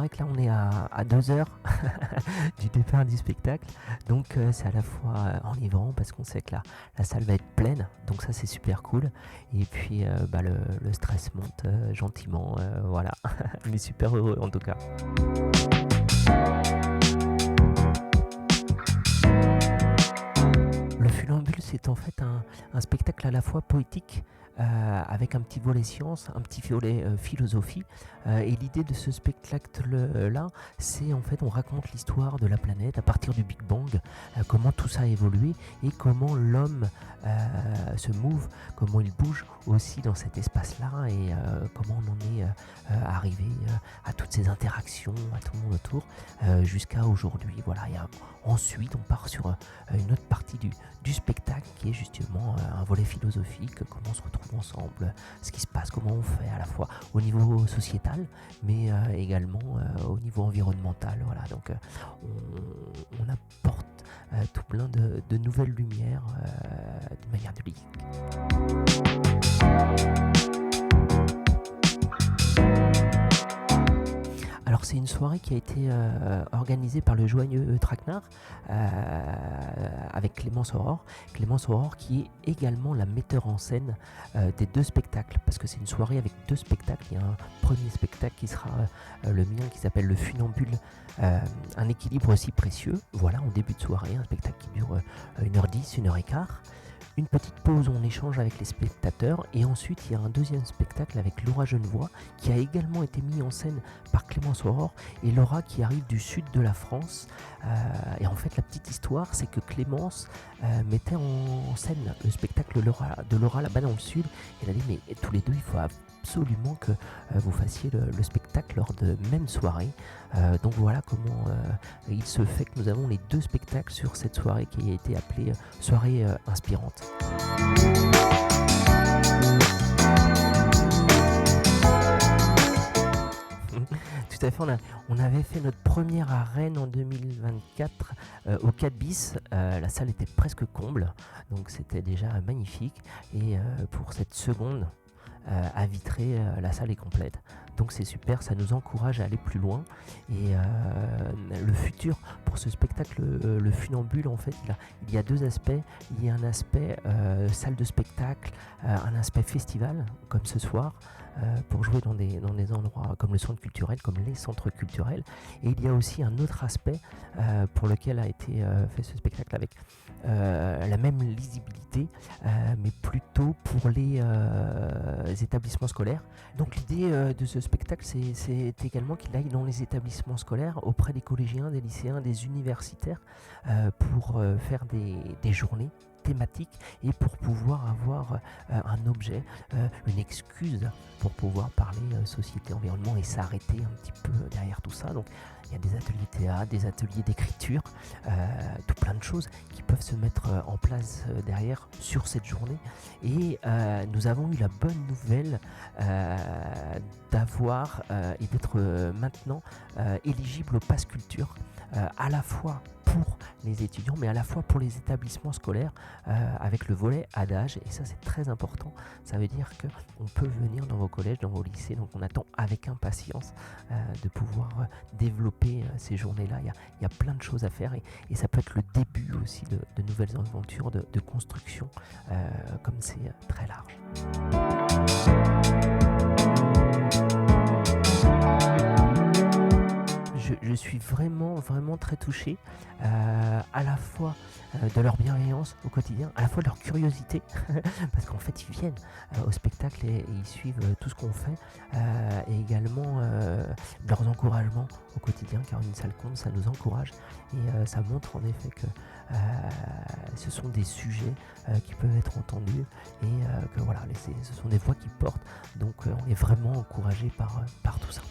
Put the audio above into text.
vrai que là on est à 2 heures du départ du spectacle, donc c'est à la fois enivrant parce qu'on sait que la salle va être pleine, donc ça c'est super cool, et puis le stress monte gentiment, voilà, mais super heureux en tout cas. Le Funambule, c'est en fait un spectacle à la fois poétique, avec un petit volet science, un petit volet philosophie. Et l'idée de ce spectacle-là, c'est en fait, on raconte l'histoire de la planète à partir du Big Bang, comment tout ça a évolué et comment l'homme se move, comment il bouge aussi dans cet espace-là et comment on en est arrivé à toutes ces interactions, à tout le monde autour, jusqu'à aujourd'hui. Voilà. Et ensuite, on part sur une autre partie du spectacle qui est justement un volet philosophique, comment on se retrouve ensemble, ce qui se passe, comment on fait à la fois au niveau sociétal mais également au niveau environnemental. Voilà, donc on apporte tout plein de nouvelles lumières de manière ludique. Alors c'est une soirée qui a été organisée par le joyeux Traquenard avec Clémence Aurore. Clémence Aurore qui est également la metteur en scène des deux spectacles, parce que c'est une soirée avec deux spectacles. Il y a un premier spectacle qui sera le mien qui s'appelle Le Funambule, un équilibre si précieux. Voilà, en début de soirée, un spectacle qui dure 1h10, 1h15. Une petite pause où on échange avec les spectateurs, et ensuite il y a un deuxième spectacle avec Laura Genevoix qui a également été mis en scène par Clémence Aurore, et Laura qui arrive du sud de la France. Et en fait la petite histoire, c'est que Clémence mettait en scène le spectacle de Laura là-bas dans le sud, et elle a dit mais tous les deux il faut absolument que vous fassiez le spectacle lors de même soirée. Donc voilà comment il se fait que nous avons les deux spectacles sur cette soirée qui a été appelée soirée inspirante. Tout à fait, on avait fait notre première à Rennes en 2024 au 4 bis. La salle était presque comble, donc c'était déjà magnifique. Et pour cette seconde à Vitré, la salle est complète. Donc c'est super, ça nous encourage à aller plus loin. Et le futur pour ce spectacle, le Funambule, en fait, il y a deux aspects. Il y a un aspect salle de spectacle, un aspect festival, comme ce soir, pour jouer dans des endroits comme le centre culturel, comme les centres culturels. Et il y a aussi un autre aspect pour lequel a été fait ce spectacle avec la même lisibilité, mais plutôt pour les établissements scolaires. Donc l'idée de ce spectacle, c'est également qu'il aille dans les établissements scolaires auprès des collégiens, des lycéens, des universitaires, pour faire des journées thématiques et pour pouvoir avoir un objet, une excuse pour pouvoir parler société, environnement et s'arrêter un petit peu derrière tout ça. Donc il y a des ateliers théâtre, des ateliers d'écriture, tout plein de choses qui peuvent se mettre en place derrière sur cette journée. Et nous avons eu la bonne nouvelle d'avoir et d'être maintenant éligible au Pass Culture, à la fois pour les étudiants mais à la fois pour les établissements scolaires, avec le volet adage, et ça c'est très important. Ça veut dire qu'on peut venir dans vos collèges, dans vos lycées, donc on attend avec impatience de pouvoir développer ces journées-là. Il y a plein de choses à faire, et ça peut être le début aussi de nouvelles aventures de construction, comme c'est très large. Je suis vraiment très touché, à la fois de leur bienveillance au quotidien, à la fois de leur curiosité, parce qu'en fait ils viennent au spectacle et ils suivent tout ce qu'on fait, et également de leurs encouragements au quotidien, car une salle compte, ça nous encourage, et ça montre en effet que ce sont des sujets qui peuvent être entendus, et que voilà, ce sont des voix qui portent, donc on est vraiment encouragé par tout ça.